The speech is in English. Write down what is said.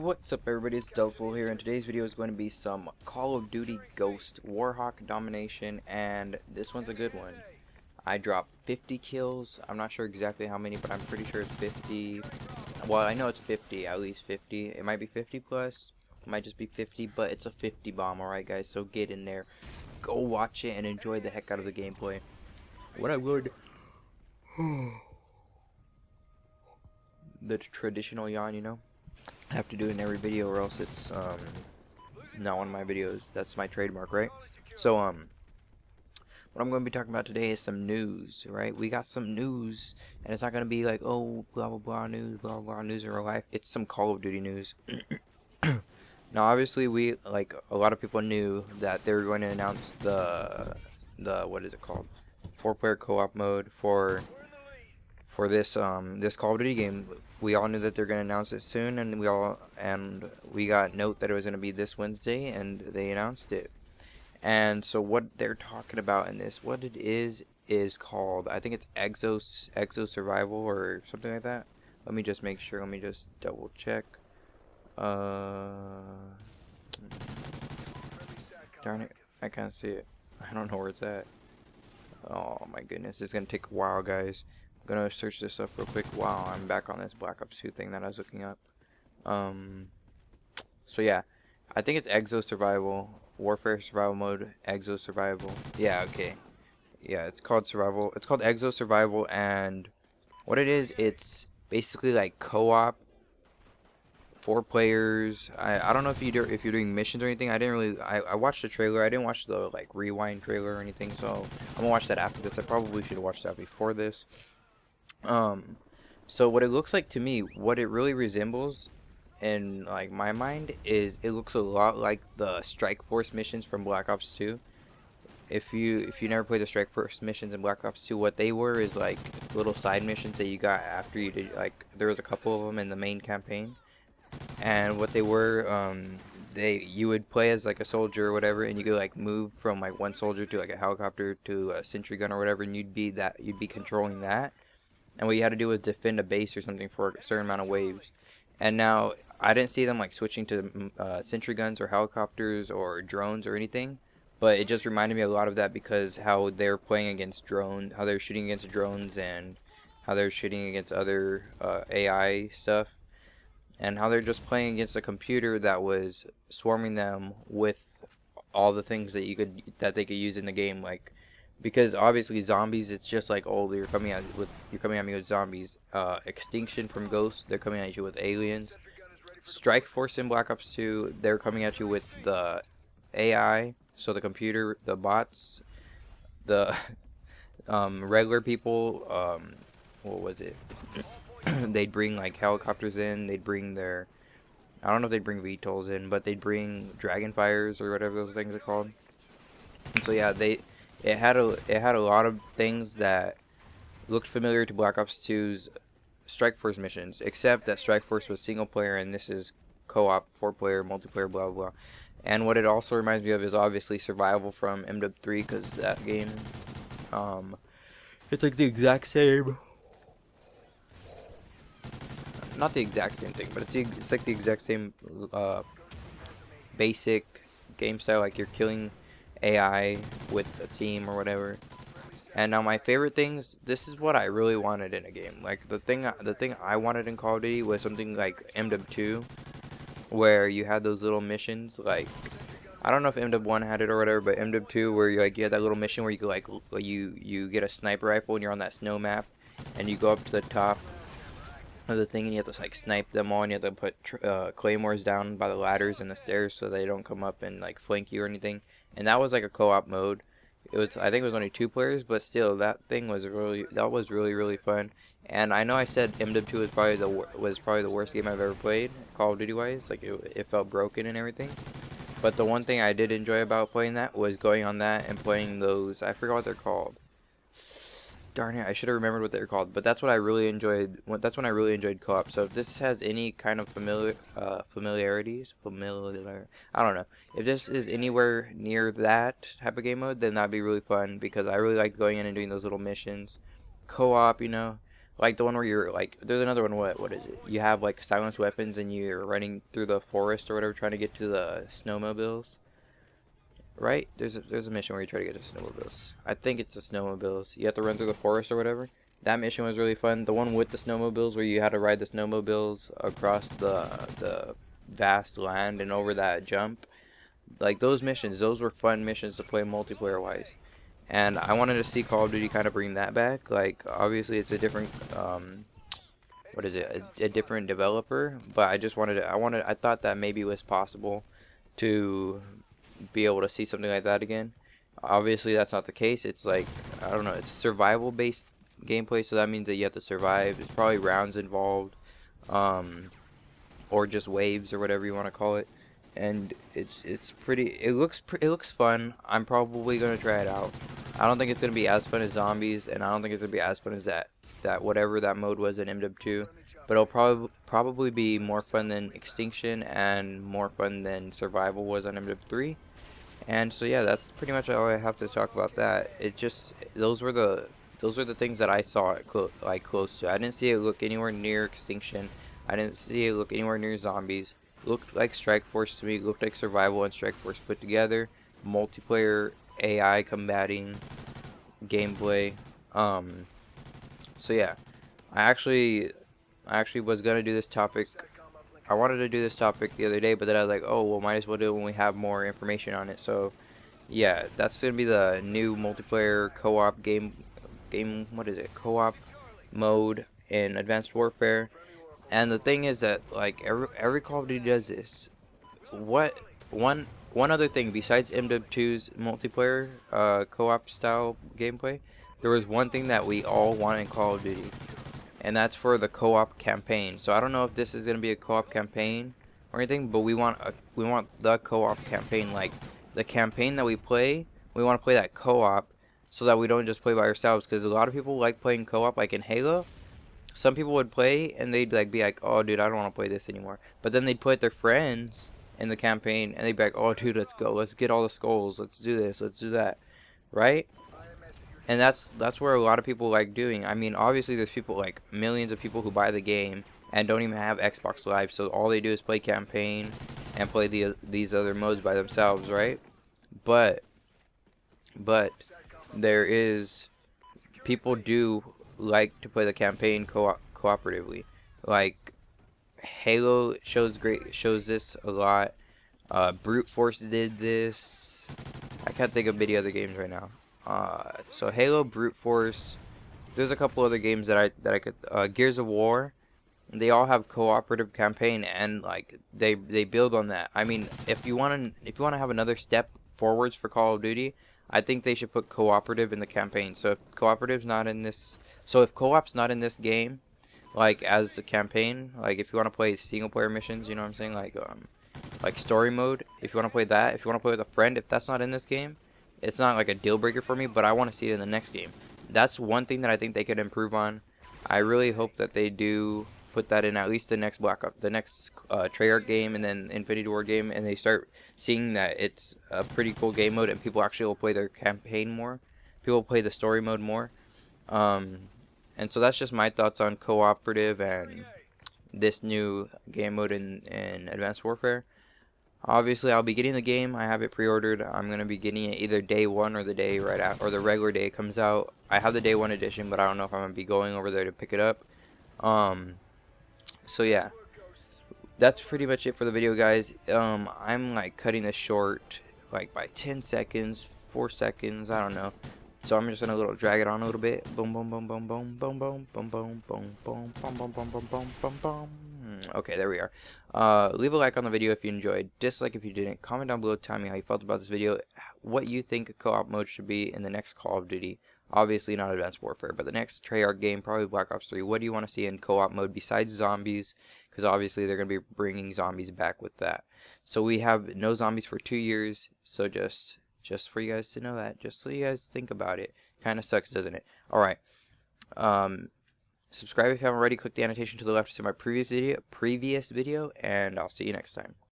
What's up everybody, it's Doubtful here, and today's video is going to be some Call of Duty Ghost Warhawk Domination, and this one's a good one. I dropped 50 kills. I'm not sure exactly how many, but I'm pretty sure it's 50. Well, I know it's 50, at least 50. It might be 50 plus, it might just be 50, but it's a 50 bomb, alright guys, so get in there. Go watch it and enjoy the heck out of the gameplay. What I would... the traditional yawn, you know? I have to do it in every video or else it's not one of my videos. That's my trademark, right? So what I'm going to be talking about today is some news, right? We got some news, and it's not going to be like, oh, blah blah blah news in real life. It's some Call of Duty news. Now obviously we, like a lot of people, knew that they were going to announce the what is it called, 4-player co-op mode for this this Call of Duty game. We all knew that they're going to announce it soon, and we got note that it was going to be this Wednesday, and they announced it. And so what they're talking about in this, what it is called, I think it's Exo Survival or something like that. Let me just make sure. Let me just double check. Darn it, I can't see it. I don't know where it's at. Oh my goodness, it's going to take a while, guys. I'm gonna search this up real quick while I'm back on this Black Ops 2 thing that I was looking up. So yeah, I think it's Exo Survival, Warfare Survival Mode, Exo Survival. Yeah, okay. Yeah, it's called Survival. It's called Exo Survival, and what it is, it's basically like co-op, 4 players. I don't know if you're doing missions or anything. I didn't really. I watched the trailer. I didn't watch the like rewind trailer or anything. So I'm gonna watch that after this. I probably should have watched that before this. So what it looks like to me, what it really resembles in like my mind, is it looks a lot like the Strike Force missions from Black Ops 2. If you never played the Strike Force missions in Black Ops 2, what they were is like little side missions that you got after you did, like there was a couple of them in the main campaign, and what they were, you would play as like a soldier or whatever, and you could like move from like one soldier to like a helicopter to a sentry gun or whatever, and you'd be controlling that. And what you had to do was defend a base or something for a certain amount of waves. And now, I didn't see them like switching to sentry guns or helicopters or drones or anything. But it just reminded me a lot of that, because how they're playing against drones, how they're shooting against drones, and how they're shooting against other AI stuff. And how they're just playing against a computer that was swarming them with all the things that they could use in the game, like... Because obviously zombies, it's just like, oh, you're coming at me with zombies. Extinction from Ghost, they're coming at you with aliens. Strike Force in Black Ops 2, they're coming at you with the AI, so the computer, the bots, the regular people. What was it? They'd bring like helicopters in. They'd bring their, I don't know if they'd bring VTOLs in, but they'd bring Dragonfires or whatever those things are called. And so yeah, It had a lot of things that looked familiar to Black Ops 2's Strike Force missions, except that Strike Force was single player and this is co-op, 4-player, multiplayer, blah blah blah. And what it also reminds me of is obviously Survival from MW3, because that game, it's like the exact same, not the exact same thing, but it's like the exact same basic game style, like you're killing AI with a team or whatever. And now my favorite things, this is what I really wanted in a game. Like the thing I wanted in Call of Duty was something like MW2, where you had those little missions. Like, I don't know if MW1 had it or whatever, but MW2, where you had that little mission where you could like you get a sniper rifle and you're on that snow map, and you go up to the top of the thing and you have to like snipe them all, and you have to put claymores down by the ladders and the stairs so they don't come up and like flank you or anything. And that was like a co-op mode. It was, I think it was only 2 players, but still, that thing was really fun. And I know I said MW2 was probably the worst game I've ever played, Call of Duty wise. Like it felt broken and everything. But the one thing I did enjoy about playing that was going on that and playing those, I forgot what they're called. Darn it, I should have remembered what they're called. But that's what I really enjoyed. That's when I really enjoyed co-op. So if this has any kind of familiarities, I don't know. If this is anywhere near that type of game mode, then that'd be really fun, because I really liked going in and doing those little missions. Co-op, you know, Like the one where you're like, there's another one. What is it? You have like silenced weapons and you're running through the forest or whatever, trying to get to the snowmobiles. Right? There's a mission where you try to get to snowmobiles. I think it's the snowmobiles. You have to run through the forest or whatever. That mission was really fun. The one with the snowmobiles where you had to ride the snowmobiles across the vast land and over that jump. Like those missions, those were fun missions to play multiplayer wise. And I wanted to see Call of Duty kind of bring that back. Like obviously it's a different what is it? A different developer, but I just wanted to, I thought that maybe it was possible to be able to see something like that again. Obviously that's not the case. It's like, I don't know, it's survival based gameplay, so that means that you have to survive. There's probably rounds involved, or just waves or whatever you want to call it. And it's pretty, it looks fun. I'm probably gonna try it out. I don't think it's gonna be as fun as zombies, and I don't think it's gonna be as fun as that whatever that mode was in MW2, but it'll probably be more fun than Extinction and more fun than Survival was on MW3. And so yeah, that's pretty much all I have to talk about that. It just, those were the things that I saw it close to. I didn't see it look anywhere near Extinction. I didn't see it look anywhere near zombies. Looked like Strike Force to me. Looked like Survival and Strike Force put together. Multiplayer AI combating gameplay. So yeah, I actually was gonna do this topic. I wanted to do this topic the other day, but then I was like, oh well, might as well do it when we have more information on it. So yeah, that's gonna be the new multiplayer co-op game. What is it? Co-op mode in Advanced Warfare. And the thing is that like every Call of Duty does this. What one other thing besides MW2's multiplayer co-op style gameplay, there was one thing that we all want in Call of Duty, and that's for the co-op campaign. So I don't know if this is gonna be a co-op campaign or anything, but we want the co-op campaign, like the campaign that we play. We want to play that co-op so that we don't just play by ourselves, because a lot of people like playing co-op, like in Halo. Some people would play and they'd like be like, oh dude, I don't want to play this anymore. But then they'd put their friends in the campaign and they'd be like, oh dude, let's go, let's get all the skulls, let's do this, let's do that, right? And that's where a lot of people like doing. I mean, obviously there's people, like millions of people who buy the game and don't even have Xbox Live, so all they do is play campaign and play these other modes by themselves, right? But there is, people do like to play the campaign cooperatively. Like Halo shows this a lot. Brute Force did this. I can't think of many other games right now. So Halo, Brute Force. There's a couple other games that I could. Gears of War. They all have cooperative campaign, and like they build on that. I mean, if you want to have another step forwards for Call of Duty, I think they should put cooperative in the campaign. So if cooperative's not in this, if co-op's not in this game, like as the campaign, like if you want to play single player missions, you know what I'm saying, like story mode, if you want to play that, if you want to play with a friend, if that's not in this game, it's not like a deal breaker for me, but I want to see it in the next game. That's one thing that I think they could improve on. I really hope that they do put that in at least the next Treyarch game and then Infinity War game, and they start seeing that it's a pretty cool game mode and people actually will play their campaign more. People will play the story mode more. And so that's just my thoughts on cooperative and this new game mode in Advanced Warfare. Obviously, I'll be getting the game. I have it pre-ordered. I'm gonna be getting it either day one or the day right after, or the regular day it comes out. I have the day one edition, but I don't know if I'm gonna be going over there to pick it up. So yeah, that's pretty much it for the video, guys. I'm like cutting this short, like by 10 seconds, 4 seconds, I don't know. So I'm just gonna drag it on a little bit. Boom, boom, boom, boom, boom, boom, boom, boom, boom, boom, boom, boom, boom, boom, boom, boom, boom, boom. Okay, there we are. Leave a like on the video if you enjoyed. Dislike if you didn't. Comment down below, tell me how you felt about this video. What you think a co-op mode should be in the next Call of Duty. Obviously not Advanced Warfare, but the next Treyarch game, probably Black Ops 3. What do you want to see in co-op mode besides zombies? Because obviously they're going to be bringing zombies back with that. So we have no zombies for 2 years. So just for you guys to know that. Just so you guys think about it. Kind of sucks, doesn't it? Alright. Subscribe if you haven't already. Click the annotation to the left to see my previous video. And I'll see you next time.